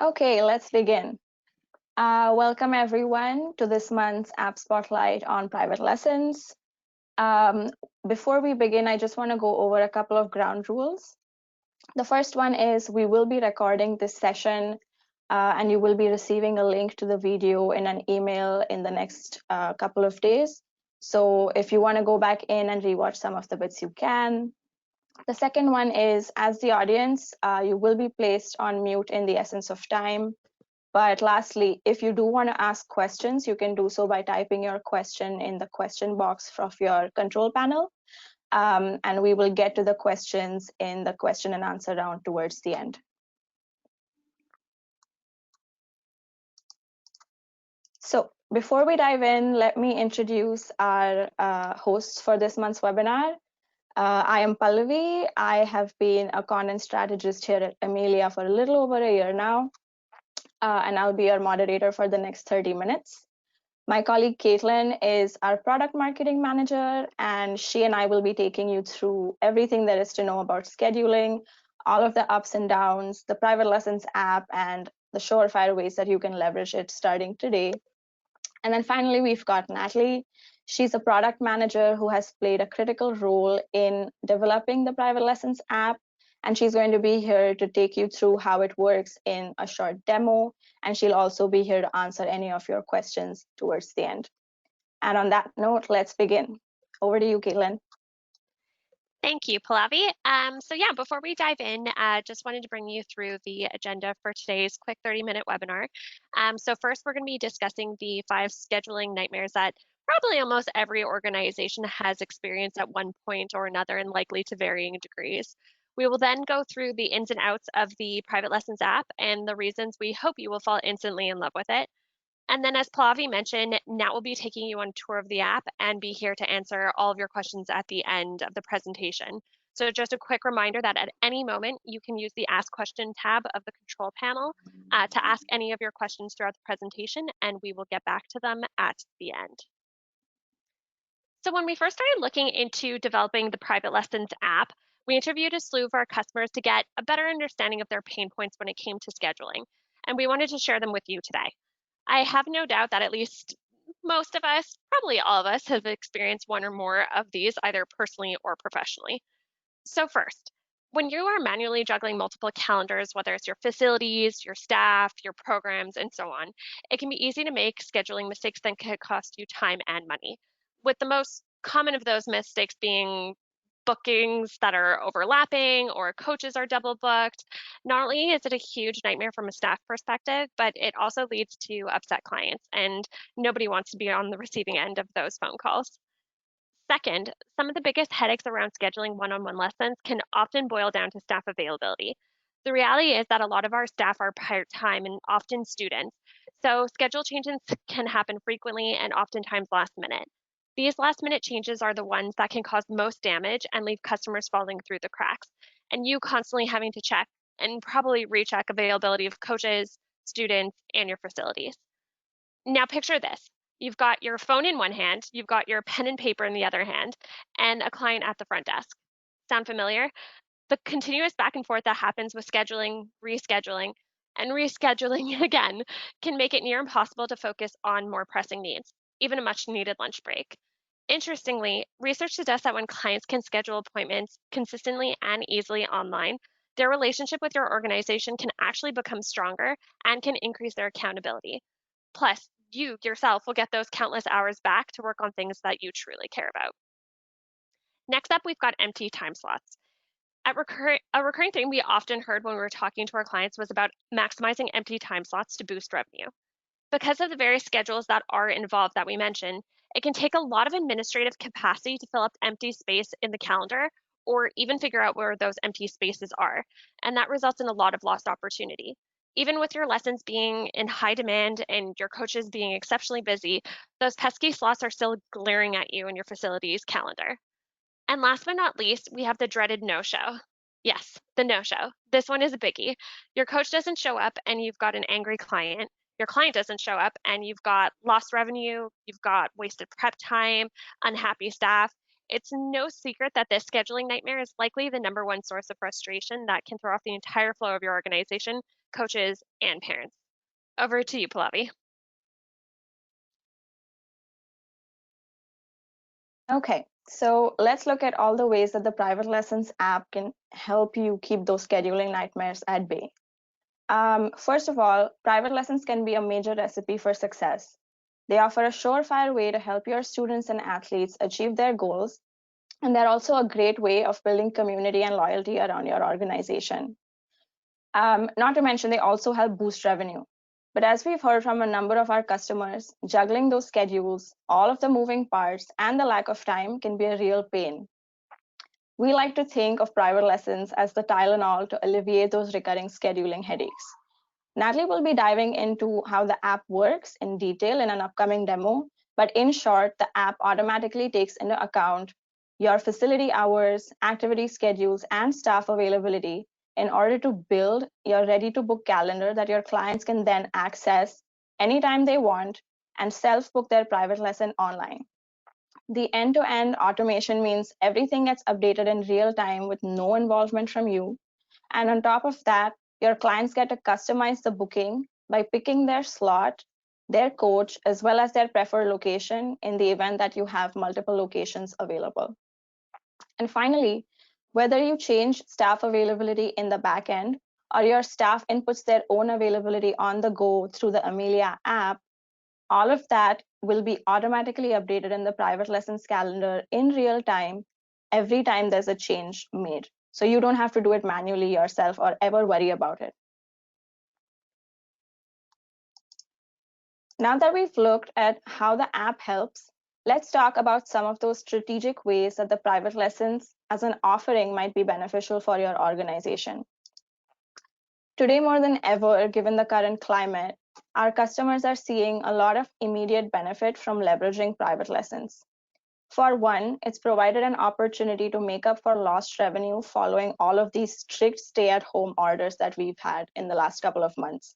Okay, let's begin. Welcome everyone to this month's App Spotlight on private lessons. Um, Before we begin, I just want to go over a couple of ground rules. The first one is we will be recording this session and you will be receiving a link to the video in an email in the next couple of days. So if you want to go back in and rewatch some of the bits, you can. The second one is, as the audience, you will be placed on mute in the essence of time. But lastly, if you do want to ask questions, you can do so by typing your question in the question box of your control panel. And we will get to the questions in the question and answer round towards the end. So before we dive in, let me introduce our hosts for this month's webinar. I am Pallavi. I have been a content strategist here at Amilia for a little over a year now, and I'll be your moderator for the next 30 minutes. My colleague Caitlin is our product marketing manager, and she and I will be taking you through everything there is to know about scheduling, all of the ups and downs, the private lessons app, and the surefire ways that you can leverage it starting today. And then finally, we've got Natalie. She's a product manager who has played a critical role in developing the private lessons app. And she's going to be here to take you through how it works in a short demo. And she'll also be here to answer any of your questions towards the end. And on that note, let's begin. Over to you, Caitlin. Thank you, Pallavi. Before we dive in, just wanted to bring you through the agenda for today's quick 30-minute webinar. First, we're going to be discussing the 5 scheduling nightmares that probably almost every organization has experienced at one point or another, and likely to varying degrees. We will then go through the ins and outs of the Private Lessons app and the reasons we hope you will fall instantly in love with it. And then, as Pallavi mentioned, Nat will be taking you on a tour of the app and be here to answer all of your questions at the end of the presentation. So just a quick reminder that at any moment, you can use the Ask Question tab of the control panel to ask any of your questions throughout the presentation, and we will get back to them at the end. So when we first started looking into developing the Private Lessons app, we interviewed a slew of our customers to get a better understanding of their pain points when it came to scheduling, and we wanted to share them with you today. I have no doubt that at least most of us, probably all of us, have experienced one or more of these, either personally or professionally. So first, when you are manually juggling multiple calendars, whether it's your facilities, your staff, your programs, and so on, it can be easy to make scheduling mistakes that can cost you time and money, with the most common of those mistakes being bookings that are overlapping or coaches are double booked. Not only is it a huge nightmare from a staff perspective, but it also leads to upset clients, and nobody wants to be on the receiving end of those phone calls. Second, some of the biggest headaches around scheduling one-on-one lessons can often boil down to staff availability. The reality is that a lot of our staff are part-time and often students, so schedule changes can happen frequently and oftentimes last minute. These last minute changes are the ones that can cause most damage and leave customers falling through the cracks, and you constantly having to check and probably recheck availability of coaches, students, and your facilities. Now picture this. You've got your phone in one hand, you've got your pen and paper in the other hand, and a client at the front desk. Sound familiar? The continuous back and forth that happens with scheduling, and rescheduling again can make it near impossible to focus on more pressing needs, even a much needed lunch break. Interestingly, research suggests that when clients can schedule appointments consistently and easily online, their relationship with your organization can actually become stronger and can increase their accountability. Plus, you yourself will get those countless hours back to work on things that you truly care about. Next up, we've got empty time slots. A recurring thing we often heard when we were talking to our clients was about maximizing empty time slots to boost revenue. Because of the various schedules that are involved that we mentioned, it can take a lot of administrative capacity to fill up empty space in the calendar or even figure out where those empty spaces are. And that results in a lot of lost opportunity. Even with your lessons being in high demand and your coaches being exceptionally busy, those pesky slots are still glaring at you in your facility's calendar. And last but not least, we have the dreaded no-show. Yes, the no-show. This one is a biggie. Your coach doesn't show up and you've got an angry client. Your client doesn't show up and you've got lost revenue, you've got wasted prep time, unhappy staff. it's no secret that this scheduling nightmare is likely the #1 source of frustration that can throw off the entire flow of your organization, coaches, and parents. Over to you, Pallavi. Okay, so let's look at all the ways that the private lessons app can help you keep those scheduling nightmares at bay. First of all, private lessons can be a major recipe for success. They offer a surefire way to help your students and athletes achieve their goals, and they're also a great way of building community and loyalty around your organization. Not to mention, they also help boost revenue. But as we've heard from a number of our customers, juggling those schedules, all of the moving parts, and the lack of time can be a real pain. We like to think of private lessons as the Tylenol to alleviate those recurring scheduling headaches. Natalie will be diving into how the app works in detail in an upcoming demo, but in short, the app automatically takes into account your facility hours, activity schedules, and staff availability in order to build your ready-to-book calendar that your clients can then access anytime they want and self-book their private lesson online. The end-to-end automation means everything gets updated in real time with no involvement from you. And on top of that, your clients get to customize the booking by picking their slot, their coach, as well as their preferred location in the event that you have multiple locations available. And finally, whether you change staff availability in the back end or your staff inputs their own availability on the go through the Amilia app, all of that will be automatically updated in the private lessons calendar in real time every time there's a change made. So you don't have to do it manually yourself or ever worry about it. Now that we've looked at how the app helps, let's talk about some of those strategic ways that the private lessons as an offering might be beneficial for your organization. Today, more than ever, given the current climate, our customers are seeing a lot of immediate benefit from leveraging private lessons. For one, it's provided an opportunity to make up for lost revenue following all of these strict stay-at-home orders that we've had in the last couple of months.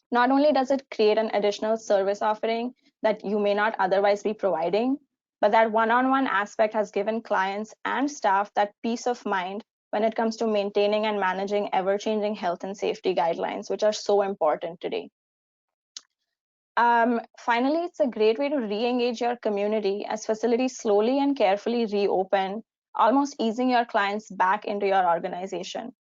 Not only does it create an additional service offering that you may not otherwise be providing, but that one-on-one aspect has given clients and staff that peace of mind when it comes to maintaining and managing ever-changing health and safety guidelines, which are so important today. Finally, it's a great way to re-engage your community as facilities slowly and carefully reopen, almost easing your clients back into your organization.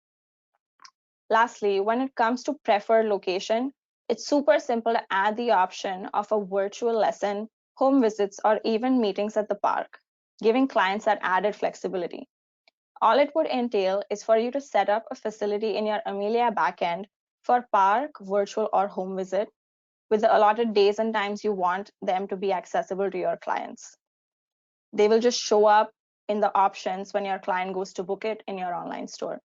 Lastly, when it comes to preferred location, it's super simple to add the option of a virtual lesson, home visits, or even meetings at the park, giving clients that added flexibility. All it would entail is for you to set up a facility in your Amilia backend for park, virtual, or home visit with the allotted days and times you want them to be accessible to your clients. They will just show up in the options when your client goes to book it in your online store.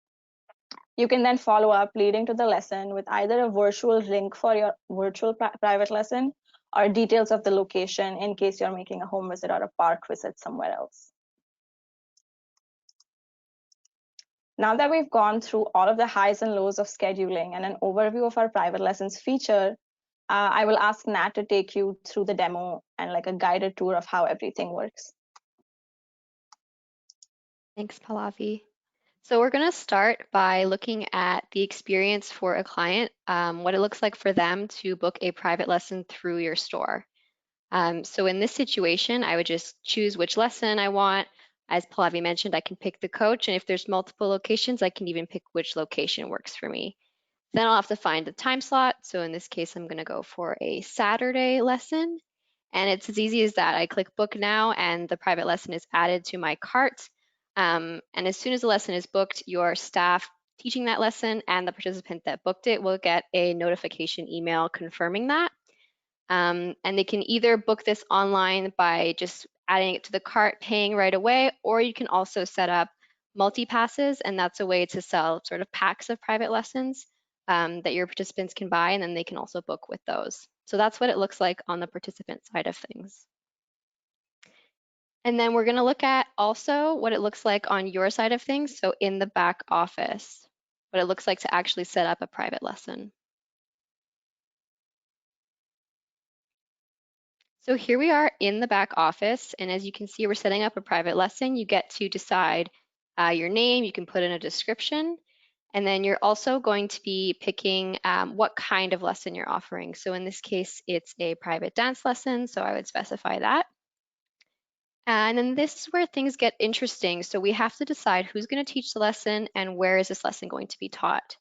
You can then follow up leading to the lesson with either a virtual link for your virtual private lesson or details of the location in case you're making a home visit or a park visit somewhere else. Now that we've gone through all of the highs and lows of scheduling and an overview of our private lessons feature, I will ask Nat to take you through the demo and like a guided tour of how everything works. Thanks, Pallavi. So we're going to start by looking at the experience for a client, what it looks like for them to book a private lesson through your store. So in this situation, I would just choose which lesson I want. As Pallavi mentioned, I can pick the coach, and if there's multiple locations, I can even pick which location works for me. Then I'll have to find the time slot. So in this case, I'm going to go for a Saturday lesson. And it's as easy as that. I click book now, and the private lesson is added to my cart. And as soon as the lesson is booked, your staff teaching that lesson and the participant that booked it will get a notification email confirming that. And they can either book this online by just adding it to the cart, paying right away, or you can also set up multi-passes, and that's a way to sell sort of packs of private lessons that your participants can buy, and then they can also book with those. So that's what it looks like on the participant side of things. And then we're going to look at also what it looks like on your side of things, so in the back office, what it looks like to actually set up a private lesson. So here we are in the back office, and as you can see, we're setting up a private lesson. You get to decide your name, you can put in a description, and then you're also going to be picking what kind of lesson you're offering. So in this case, it's a private dance lesson, so I would specify that. And then this is where things get interesting. So we have to decide who's going to teach the lesson and where is this lesson going to be taught.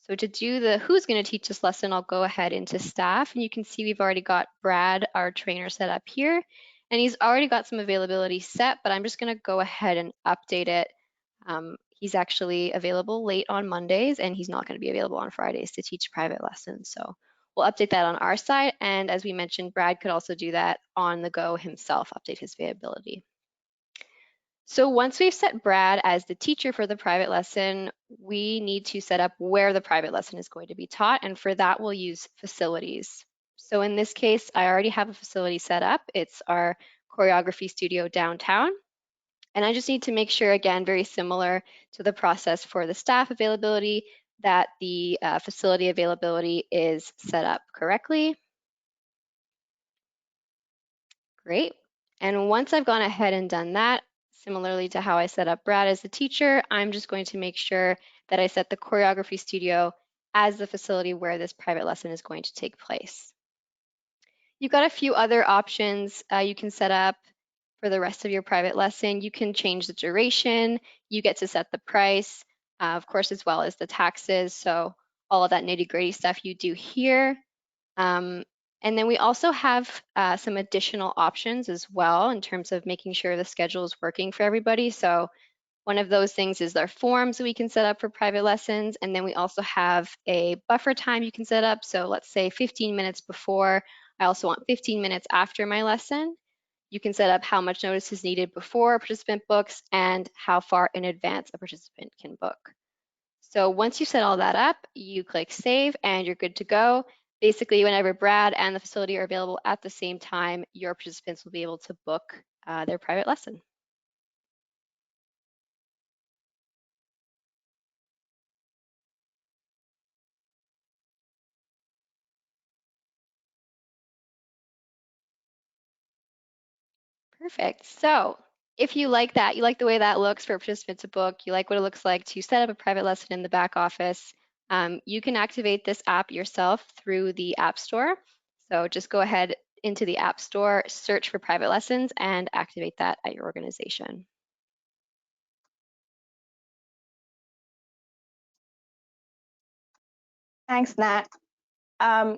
So to do the who's going to teach this lesson, I'll go ahead into staff, and you can see we've already got Brad, our trainer, set up here, and he's already got some availability set, but I'm just going to go ahead and update it. He's actually available late on Mondays, and he's not going to be available on Fridays to teach private lessons. So we'll update that on our side. And as we mentioned, Brad could also do that on the go himself, update his availability. So once we've set Brad as the teacher for the private lesson, we need to set up where the private lesson is going to be taught. And for that, we'll use facilities. So in this case, I already have a facility set up. It's our choreography studio downtown. And I just need to make sure, again, very similar to the process for the staff availability, that the facility availability is set up correctly. Great. And once I've gone ahead and done that, similarly to how I set up Brad as the teacher, I'm just going to make sure that I set the choreography studio as the facility where this private lesson is going to take place. You've got a few other options you can set up for the rest of your private lesson. You can change the duration, you get to set the price, of course, as well as the taxes. So all of that nitty-gritty stuff you do here. And then we also have some additional options as well in terms of making sure the schedule is working for everybody. So one of those things is our forms that we can set up for private lessons. And then we also have a buffer time you can set up. So let's say 15 minutes before. I also want 15 minutes after my lesson. You can set up how much notice is needed before a participant books and how far in advance a participant can book. So once you set all that up, you click save and you're good to go. Basically, whenever Brad and the facility are available at the same time, your participants will be able to book their private lesson. Perfect. So if you like that, you like the way that looks for a participant to book, you like what it looks like to set up a private lesson in the back office, you can activate this app yourself through the App Store. So just go ahead into the App Store, search for private lessons, and activate that at your organization. Thanks, Nat.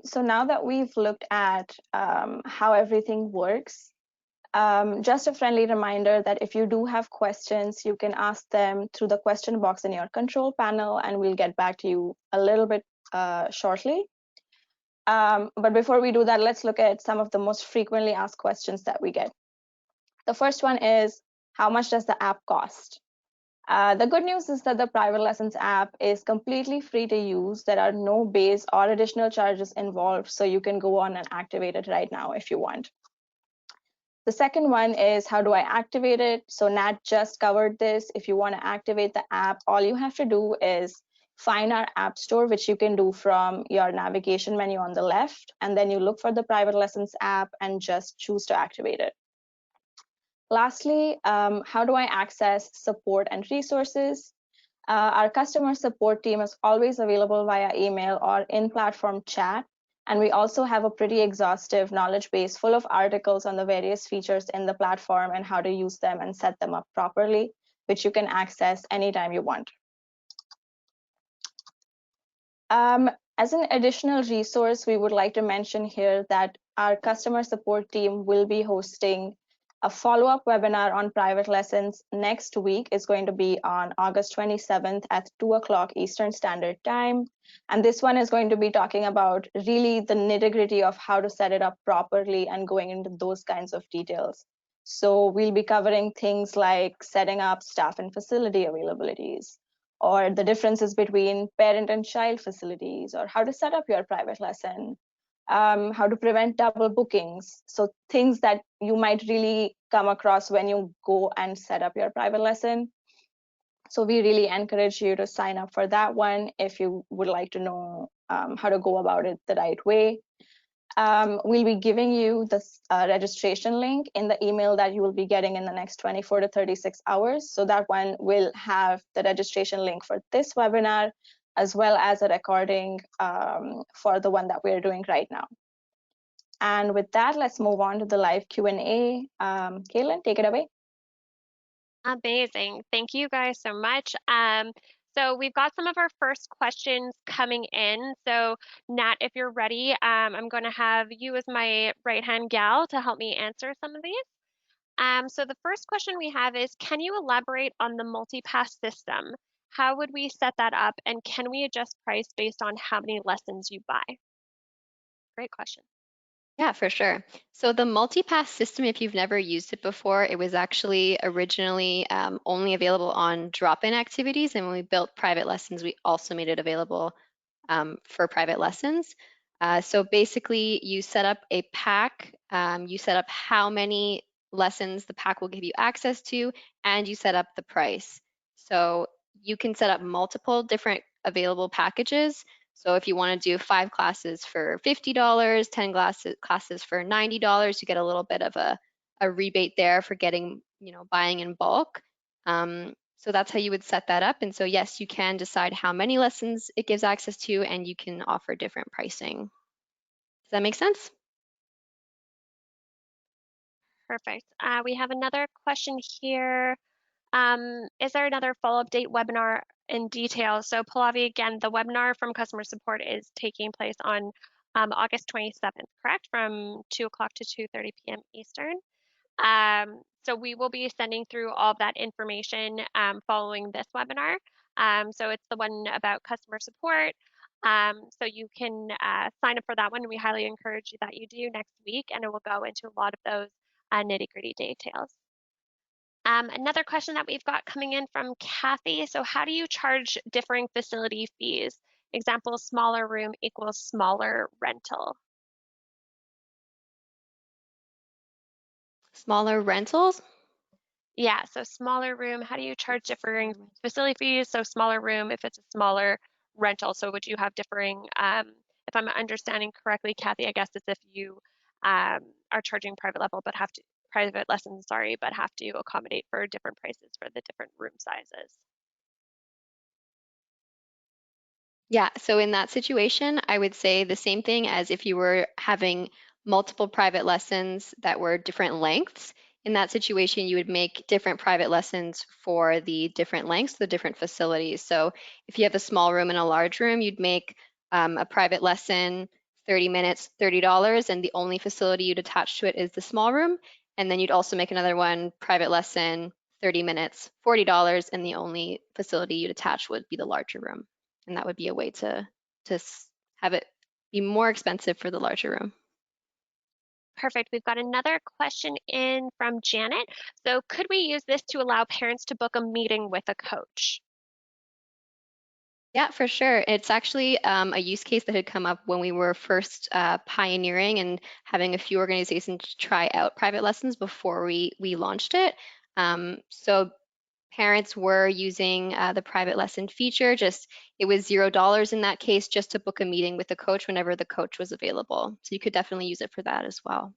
So now that we've looked at how everything works, just a friendly reminder that if you do have questions, you can ask them through the question box in your control panel, and we'll get back to you a little bit shortly. But before we do that, let's look at some of the most frequently asked questions that we get. The first one is, how much does the app cost? The good news is that the Private Lessons app is completely free to use. There are no base or additional charges involved, so you can go on and activate it right now if you want. The second one is, how do I activate it? So Nat just covered this. If you want to activate the app, all you have to do is find our app store, which you can do from your navigation menu on the left, and then you look for the Private Lessons app and just choose to activate it. Lastly, how do I access support and resources? Our customer support team is always available via email or in-platform chat. And we also have a pretty exhaustive knowledge base full of articles on the various features in the platform and how to use them and set them up properly, which you can access anytime you want. As an additional resource, we would like to mention here that our customer support team will be hosting a follow-up webinar on private lessons next week. Is going to be on August 27th at 2 o'clock Eastern Standard Time. And this one is going to be talking about really the nitty-gritty of how to set it up properly and going into those kinds of details. So we'll be covering things like setting up staff and facility availabilities, or the differences between parent and child facilities, or how to set up your private lesson, how to prevent double bookings. So things that you might really come across when you go and set up your private lesson. So we really encourage you to sign up for that one if you would like to know how to go about it the right way. We'll be giving you the registration link in the email that you will be getting in the next 24 to 36 hours. So that one will have the registration link for this webinar, as well as a recording for the one that we're doing right now. And with that, let's move on to the live Q&A. Caitlin, take it away. Amazing. Thank you guys so much. So we've got some of our first questions coming in. So Nat, if you're ready, I'm going to have you as my right-hand gal to help me answer some of these. So the first question we have is, can you elaborate on the multi-pass system? How would we set that up? And can we adjust price based on how many lessons you buy? Great question. Yeah, for sure. So the multi-pass system, if you've never used it before, it was actually originally only available on drop-in activities. And when we built private lessons, we also made it available for private lessons. So basically, you set up a pack, you set up how many lessons the pack will give you access to, and you set up the price. So you can set up multiple different available packages. So if you want to do 5 classes for $50, 10 classes for $90, you get a little bit of a rebate there for getting, buying in bulk. So that's how you would set that up. And so yes, you can decide how many lessons it gives access to, and you can offer different pricing. Does that make sense? Perfect. We have another question here. Is there another follow-up date webinar in detail? So Pallavi, again, the webinar from customer support is taking place on August 27th, correct? From 2 o'clock to 2:30 p.m. Eastern. So we will be sending through all of that information following this webinar. So it's the one about customer support. So you can sign up for that one. We highly encourage that you do next week, and it will go into a lot of those nitty-gritty details. Another question that we've got coming in from Kathy. So how do you charge differing facility fees? Example, smaller room equals smaller rental. Smaller rentals? Yeah, so smaller room, how do you charge differing facility fees? So smaller room if it's a smaller rental. So would you have differing, if I'm understanding correctly, Kathy, I guess it's if you are charging private lessons, sorry, but have to accommodate for different prices for the different room sizes. Yeah, so in that situation, I would say the same thing as if you were having multiple private lessons that were different lengths. In that situation, you would make different private lessons for the different lengths, the different facilities. So if you have a small room and a large room, you'd make a private lesson 30 minutes, $30, and the only facility you'd attach to it is the small room. And then you'd also make another one, private lesson, 30 minutes, $40, and the only facility you'd attach would be the larger room. And that would be a way to have it be more expensive for the larger room. Perfect. We've got another question in from Janet. So could we use this to allow parents to book a meeting with a coach? Yeah, for sure. It's actually a use case that had come up when we were first pioneering and having a few organizations try out private lessons before we launched it. So parents were using the private lesson feature. It was $0 in that case, just to book a meeting with the coach whenever the coach was available. So you could definitely use it for that as well.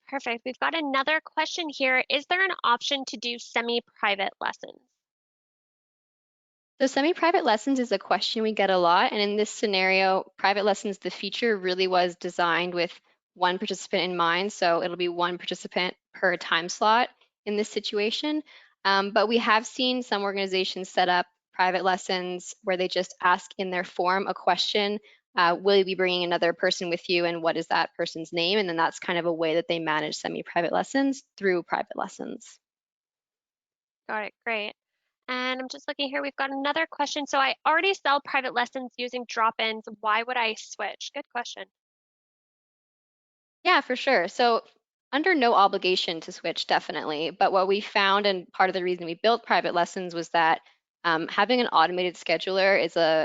Perfect. We've got another question here. Is there an option to do semi-private lessons? So semi-private lessons is a question we get a lot. And in this scenario, private lessons, the feature really was designed with one participant in mind. So it'll be one participant per time slot in this situation. But we have seen some organizations set up private lessons where they just ask in their form a question, will you be bringing another person with you, and what is that person's name? And then that's kind of a way that they manage semi-private lessons through private lessons. Got it. Great. And I'm just looking here. We've got another question. So I already sell private lessons using drop-ins. Why would I switch? Good question. Yeah, for sure. So under no obligation to switch, definitely. But what we found, and part of the reason we built private lessons, was that having an automated scheduler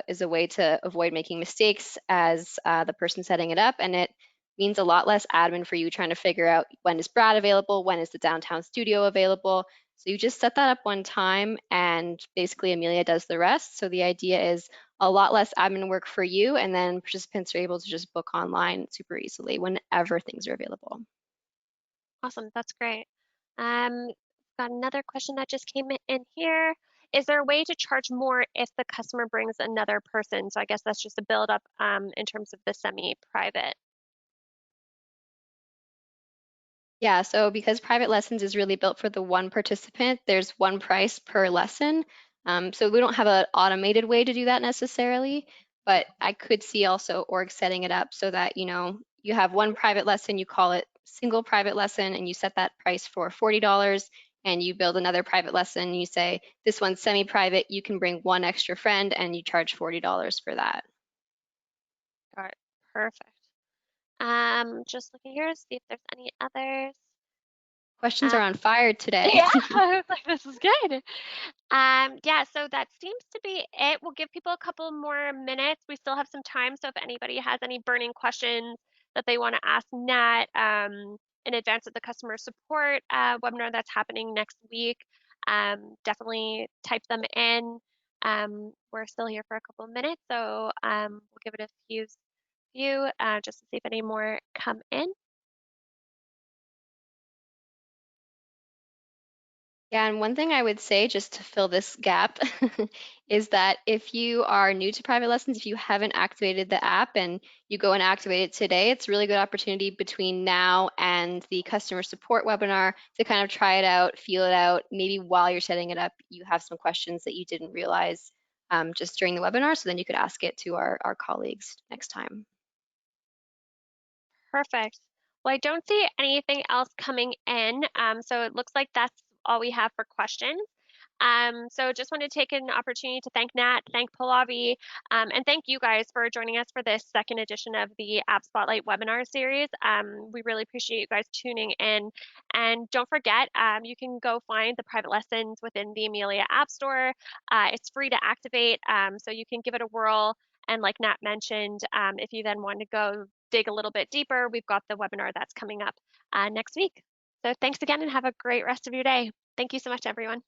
is a way to avoid making mistakes as the person setting it up, and it means a lot less admin for you trying to figure out when is Brad available, when is the downtown studio available. So you just set that up one time and basically Amelia does the rest. So the idea is a lot less admin work for you, and then participants are able to just book online super easily whenever things are available. Awesome, that's great. Got another question that just came in here. Is there a way to charge more if the customer brings another person? So I guess that's just a build up in terms of the semi-private. Yeah, so because private lessons is really built for the one participant, there's one price per lesson. So we don't have an automated way to do that necessarily, but I could see also org setting it up so that, you have one private lesson, you call it single private lesson, and you set that price for $40, and you build another private lesson, and you say, this one's semi-private, you can bring one extra friend, and you charge $40 for that. All right, perfect. Just looking here to see if there's any others. Questions are on fire today. Yeah, I was like, this is good. Yeah, so that seems to be it. We'll give people a couple more minutes. We still have some time, so if anybody has any burning questions that they want to ask Nat in advance of the customer support webinar that's happening next week, definitely type them in. We're still here for a couple of minutes, so we'll give it a few just to see if any more come in. Yeah, and one thing I would say just to fill this gap is that if you are new to private lessons, if you haven't activated the app and you go and activate it today, it's a really good opportunity between now and the customer support webinar to kind of try it out, feel it out. Maybe while you're setting it up, you have some questions that you didn't realize just during the webinar, so then you could ask it to our colleagues next time. Perfect. Well, I don't see anything else coming in, so it looks like that's all we have for questions. So just want to take an opportunity to thank Nat, thank Pallavi, and thank you guys for joining us for this second edition of the App Spotlight webinar series. We really appreciate you guys tuning in. And don't forget, you can go find the private lessons within the Amelia App Store. It's free to activate, so you can give it a whirl. And like Nat mentioned, if you then want to go dig a little bit deeper, we've got the webinar that's coming up next week. So thanks again and have a great rest of your day. Thank you so much, everyone.